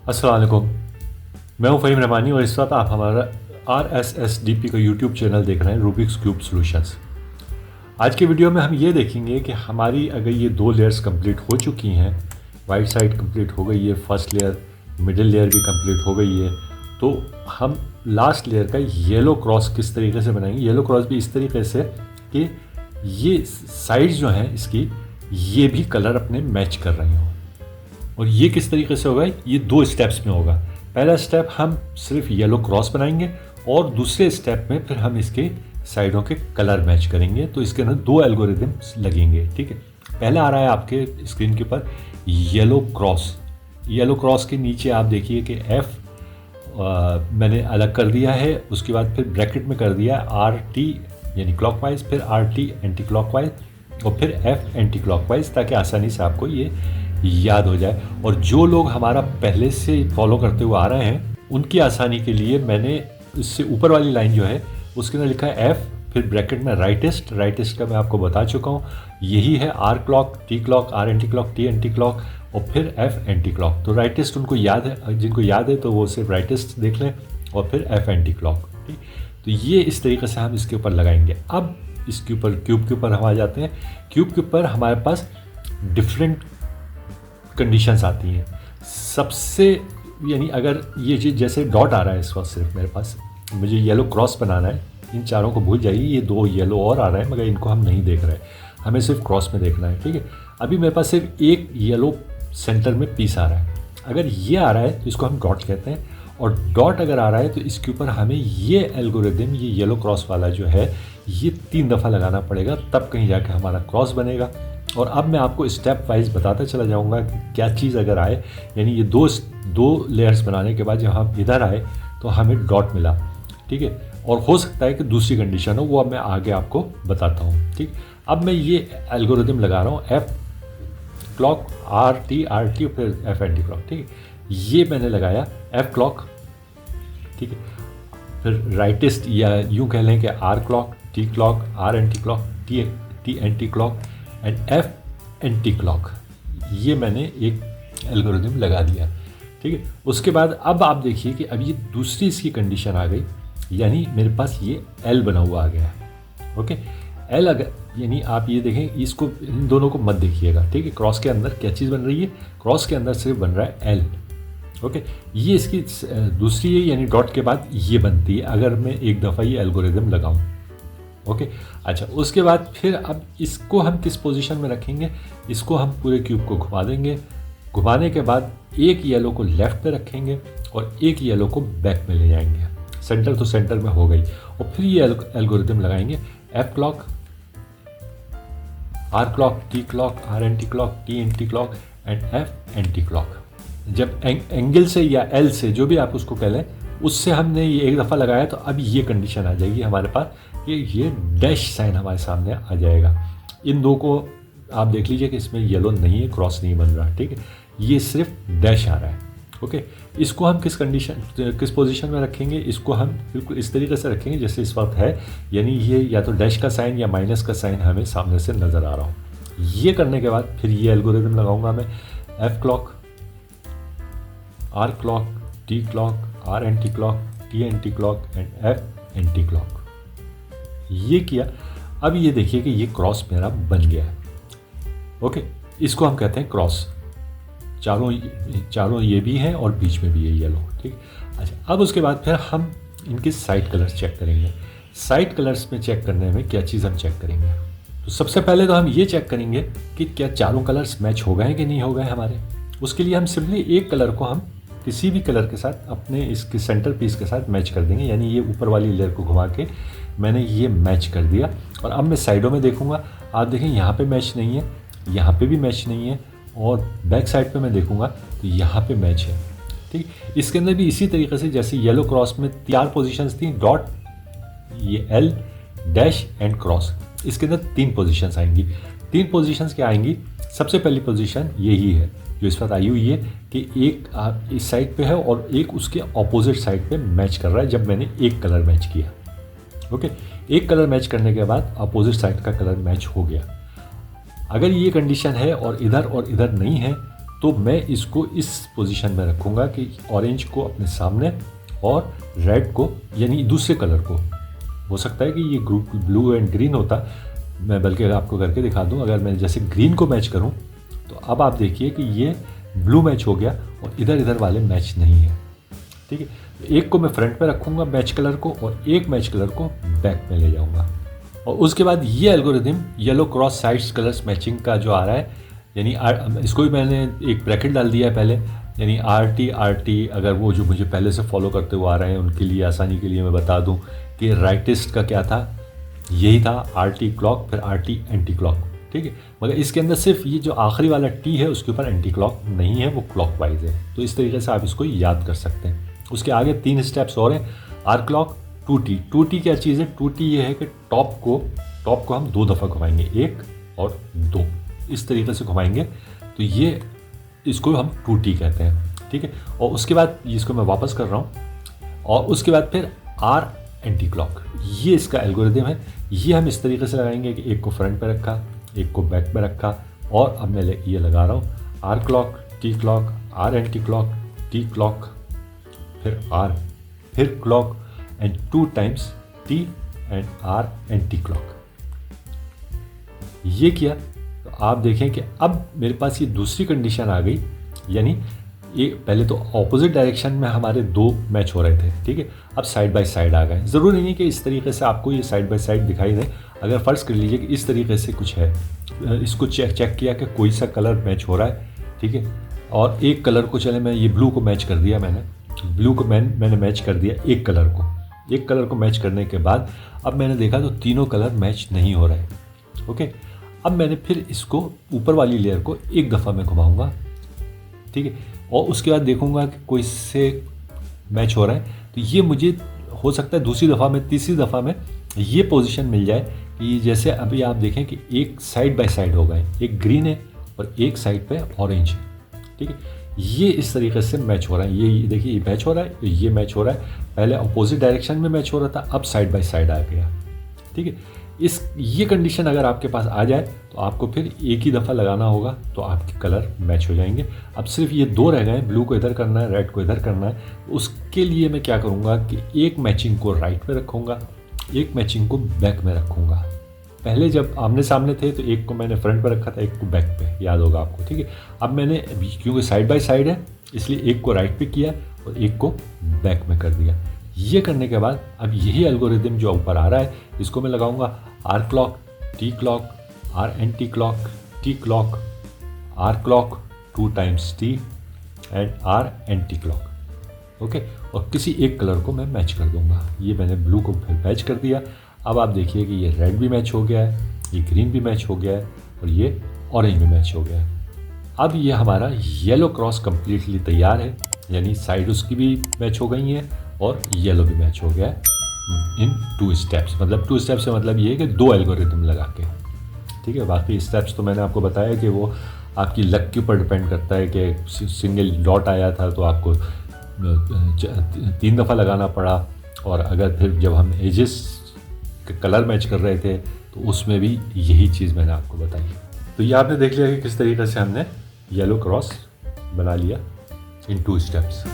अस्सलाम वालेकुम। मैं हूं फ़हीम रहमानी और इस वक्त आप हमारा RSSDP का यूट्यूब चैनल देख रहे हैं, रूबिक्स क्यूब सॉल्यूशंस। आज के वीडियो में हम ये देखेंगे कि हमारी अगर ये दो लेयर्स कंप्लीट हो चुकी हैं, वाइट साइड कंप्लीट हो गई है, फर्स्ट लेयर मिडिल लेयर भी कंप्लीट हो गई है, तो हम लास्ट लेयर का येलो क्रॉस किस तरीके से बनाएंगे। येलो क्रॉस भी इस तरीके से कि ये साइड्स जो हैं इसकी ये भी कलर अपने मैच कर रही हों। और ये किस तरीके से होगा, ये दो स्टेप्स में होगा। पहला स्टेप हम सिर्फ येलो क्रॉस बनाएंगे और दूसरे स्टेप में फिर हम इसके साइडों के कलर मैच करेंगे। तो इसके अंदर दो एल्गोरिदम्स लगेंगे, ठीक है। पहला आ रहा है आपके स्क्रीन के ऊपर येलो क्रॉस। येलो क्रॉस के नीचे आप देखिए कि एफ मैंने अलग कर दिया है, उसके बाद फिर ब्रैकेट में कर दिया RT यानी क्लॉकवाइज, फिर RT एंटी क्लॉकवाइज और फिर F एंटी क्लॉकवाइज, ताकि आसानी से आपको ये याद हो जाए। और जो लोग हमारा पहले से फॉलो करते हुए आ रहे हैं उनकी आसानी के लिए मैंने इससे ऊपर वाली लाइन जो है उसके अंदर लिखा है F, फिर ब्रैकेट में राइटेस्ट का मैं आपको बता चुका हूँ। यही है R clock, T clock, R anti clock, T anti clock और फिर F एंटी क्लॉक। तो राइटेस्ट उनको याद है, जिनको याद है तो वो सिर्फ राइटेस्ट देख लें और फिर F एंटी क्लॉक, ठीक। तो ये इस तरीके से हम इसके ऊपर लगाएंगे। अब इसके ऊपर क्यूब के ऊपर हम आ जाते हैं। क्यूब के ऊपर हमारे पास डिफरेंट कंडीशंस आती हैं। सबसे यानी अगर ये चीज़ जैसे डॉट आ रहा है इस वक्त सिर्फ मेरे पास, मुझे येलो क्रॉस बनाना है, इन चारों को भूल जाइए, ये दो येलो और आ रहे हैं मगर इनको हम नहीं देख रहे, हमें सिर्फ क्रॉस में देखना है, ठीक है। अभी मेरे पास सिर्फ एक येलो सेंटर में पीस आ रहा है। अगर ये आ रहा है तो इसको हम डॉट कहते हैं, और डॉट अगर आ रहा है तो इसके ऊपर हमें ये एल्गोरिदम, ये येलो क्रॉस वाला जो है, ये 3 दफ़ा लगाना पड़ेगा, तब कहीं जाकर हमारा क्रॉस बनेगा। और अब मैं आपको स्टेप वाइज बताता चला जाऊंगा कि क्या चीज़ अगर आए, यानी ये दो लेयर्स बनाने के बाद जब हम इधर आए तो हमें डॉट मिला, ठीक है। और हो सकता है कि दूसरी कंडीशन हो, वो अब मैं आगे आपको बताता हूँ, ठीक। अब मैं ये एल्गोरिदम लगा रहा हूँ F क्लॉक, RT फिर F एंटी क्लॉक, ठीक है। ये मैंने लगाया F क्लॉक, ठीक है। फिर राइटेस्ट या यूँ कह लें कि R clock, T clock, R anti clock, T anti clock and F anti clock. ये मैंने एक एल्गोरिदम लगा दिया, ठीक है। उसके बाद अब आप देखिए कि अब ये दूसरी इसकी कंडीशन आ गई, यानी मेरे पास ये L बना हुआ आ गया है, ओके। L अगर यानी आप ये देखें, इसको इन दोनों को मत देखिएगा, ठीक है। क्रॉस के अंदर क्या चीज़ बन रही है, क्रॉस के अंदर सिर्फ बन रहा है L, ओके। ये इसकी दूसरी है, यानी डॉट के बाद ये बनती है अगर मैं एक दफ़ा ये एल्गोरिदम लगाऊं, ओके। अच्छा, उसके बाद फिर अब इसको हम किस पोजीशन में रखेंगे, इसको हम पूरे क्यूब को घुमा देंगे। घुमाने के बाद एक येलो को लेफ़्ट पे रखेंगे और एक येलो को बैक में ले जाएंगे। सेंटर तो सेंटर में हो गई, और फिर ये एल्गोरिदम लगाएंगे F clock, R clock, T clock, R anti clock, T anti clock and F anti clock. जब एंगल से या L से, जो भी आप उसको कह लें, उससे हमने ये एक दफ़ा लगाया तो अब ये कंडीशन आ जाएगी हमारे पास कि ये डैश साइन हमारे सामने आ जाएगा। इन दो को आप देख लीजिए कि इसमें येलो नहीं है, क्रॉस नहीं बन रहा, ठीक है। ये सिर्फ डैश आ रहा है, ओके। इसको हम किस पोजीशन में रखेंगे, इसको हम बिल्कुल इस तरीके से रखेंगे जैसे इस वक्त है, यानी ये या तो डैश का साइन या माइनस का साइन हमें सामने से नज़र आ रहा हो। ये करने के बाद फिर ये एल्गोरिदम लगाऊंगा मैं F clock, R clock, T clock, R anti clock, T anti clock and F anti clock. ये किया। अब ये देखिए कि ये क्रॉस मेरा बन गया है, ओके। इसको हम कहते हैं क्रॉस। चारों ये भी हैं और बीच में भी है येलो, ठीक। अच्छा, अब उसके बाद फिर हम इनके साइड कलर्स चेक करेंगे। साइड कलर्स में चेक करने में क्या चीज़ हम चेक करेंगे, तो सबसे पहले तो हम ये चेक करेंगे कि क्या चारों कलर्स मैच हो गए कि नहीं हो गए हमारे। उसके लिए हम सिंपली एक कलर को हम किसी भी कलर के साथ अपने इसके सेंटर पीस के साथ मैच कर देंगे, यानी ये ऊपर वाली लेयर को घुमा के मैंने ये मैच कर दिया। और अब मैं साइडों में देखूंगा, आप देखें यहाँ पे मैच नहीं है, यहाँ पे भी मैच नहीं है, और बैक साइड पे मैं देखूंगा तो यहाँ पे मैच है, ठीक। इसके अंदर भी इसी तरीके से जैसे येलो क्रॉस में 4 पोजीशंस थी, डॉट, ये L, डैश एंड क्रॉस। इसके अंदर 3 पोजीशंस आएंगी। 3 पोजीशंस क्या आएंगी, सबसे पहली पोजीशन यही है जो इस वक्त आई हुई है कि एक इस साइड पे है और एक उसके ऑपोजिट साइड पे मैच कर रहा है जब मैंने एक कलर मैच किया, ओके। एक कलर मैच करने के बाद अपोजिट साइड का कलर मैच हो गया। अगर ये कंडीशन है और इधर नहीं है तो मैं इसको इस पोजीशन में रखूँगा कि ऑरेंज को अपने सामने और रेड को यानी दूसरे कलर को, हो सकता है कि ये ग्रुप ब्लू एंड ग्रीन होता, मैं बल्कि आपको करके दिखा दूं। अगर मैं जैसे ग्रीन को मैच करूं तो अब आप देखिए कि ये ब्लू मैच हो गया और इधर इधर वाले मैच नहीं है, ठीक है। एक को मैं फ्रंट में रखूँगा मैच कलर को और एक मैच कलर को बैक में ले जाऊँगा। और उसके बाद ये algorithm yellow cross sides colours matching का जो आ रहा है, यानी इसको भी मैंने एक ब्रैकेट डाल दिया है पहले, यानी RT अगर वो जो मुझे पहले से फॉलो करते हुए आ रहे हैं उनके लिए आसानी के लिए मैं बता दूं कि राइटिस्ट का क्या था, यही था RT क्लॉक फिर RT एंटी क्लॉक, ठीक है। मगर इसके अंदर सिर्फ ये जो आखिरी वाला T है उसके ऊपर एंटी क्लॉक नहीं है, वो क्लॉक वाइज है। तो इस तरीके से आप इसको याद कर सकते हैं। उसके आगे 3 स्टेप्स और हैं। R क्लॉक 2T क्या चीज़ है? 2T ये है कि टॉप को हम 2 दफ़ा घुमाएंगे, 1 और 2, इस तरीके से घुमाएंगे, तो ये इसको हम 2T कहते हैं, ठीक है। और उसके बाद इसको मैं वापस कर रहा हूँ, और उसके बाद फिर R एंटी क्लॉक, ये इसका एल्गोरिदम है। ये हम इस तरीके से लगाएंगे कि एक को फ्रंट पे रखा, एक को बैक में रखा, और अब मैं ये लगा रहा हूँ R clock, T clock, R anti clock, T clock, फिर R, फिर clock and 2 times T and R anti clock. ये किया तो आप देखें कि अब मेरे पास ये दूसरी कंडीशन आ गई, यानी ये पहले तो ऑपोजिट डायरेक्शन में हमारे 2 मैच हो रहे थे, ठीक है। अब साइड बाय साइड आ गए। ज़रूरी नहीं कि इस तरीके से आपको ये साइड बाय साइड दिखाई दे। अगर फ़र्ज़ कर लीजिए कि इस तरीके से कुछ है, इसको चेक किया कि कोई सा कलर मैच हो रहा है, ठीक है। और एक कलर को, चले मैं ये ब्लू को मैच कर दिया, ब्लू को मैंने मैच कर दिया एक कलर को मैच करने के बाद अब मैंने देखा तो तीनों कलर मैच नहीं हो रहे, ओके। अब मैंने फिर इसको ऊपर वाली लेयर को एक दफ़ा में घुमाऊंगा, ठीक है, और उसके बाद देखूंगा कि कोई से मैच हो रहा है, तो ये मुझे हो सकता है दूसरी दफ़ा में, तीसरी दफ़ा में ये पोजीशन मिल जाए कि जैसे अभी आप देखें कि एक साइड बाय साइड हो गए, एक ग्रीन है और एक साइड पे ऑरेंज है, ठीक है। ये इस तरीके से मैच हो रहा है। ये देखिए, ये मैच हो रहा है, ये मैच हो रहा है। पहले अपोजिट डायरेक्शन में मैच हो रहा था, अब साइड बाय साइड आ गया, ठीक है। ये कंडीशन अगर आपके पास आ जाए तो आपको फिर एक ही दफ़ा लगाना होगा, तो आपके कलर मैच हो जाएंगे। अब सिर्फ ये 2 रह गए, ब्लू को इधर करना है, रेड को इधर करना है। तो उसके लिए मैं क्या करूँगा कि एक मैचिंग को राइट में रखूँगा, एक मैचिंग को बैक में रखूँगा। पहले जब आमने सामने थे तो एक को मैंने फ्रंट पे रखा था, एक को बैक पे, याद होगा आपको, ठीक है। अब मैंने, क्योंकि साइड बाय साइड है, इसलिए एक को राइट पे किया और एक को बैक में कर दिया। ये करने के बाद अब यही एल्गोरिदम जो ऊपर आ रहा है, इसको मैं लगाऊंगा R clock, T clock, R anti clock, T clock, R clock 2 times T and R anti clock, okay. और किसी एक कलर को मैं मैच कर दूंगा। ये मैंने ब्लू को फिर मैच कर दिया। अब आप देखिए कि ये रेड भी मैच हो गया है, ये ग्रीन भी मैच हो गया है और ये ऑरेंज भी मैच हो गया है। अब ये हमारा येलो क्रॉस कम्प्लीटली तैयार है, यानी साइड उसकी भी मैच हो गई हैं और येलो भी मैच हो गया है इन 2 स्टेप्स। मतलब 2 स्टेप्स से मतलब ये है कि 2 एल्गोरिदम लगा के, ठीक है। बाकी स्टेप्स तो मैंने आपको बताया कि वो आपकी लक के ऊपर डिपेंड करता है कि सिंगल डॉट आया था तो आपको 3 दफ़ा लगाना पड़ा, और अगर फिर जब हम एजेस कलर मैच कर रहे थे तो उसमें भी यही चीज़ मैंने आपको बताई। तो ये आपने देख लिया कि किस तरीके से हमने येलो क्रॉस बना लिया इन 2 स्टेप्स।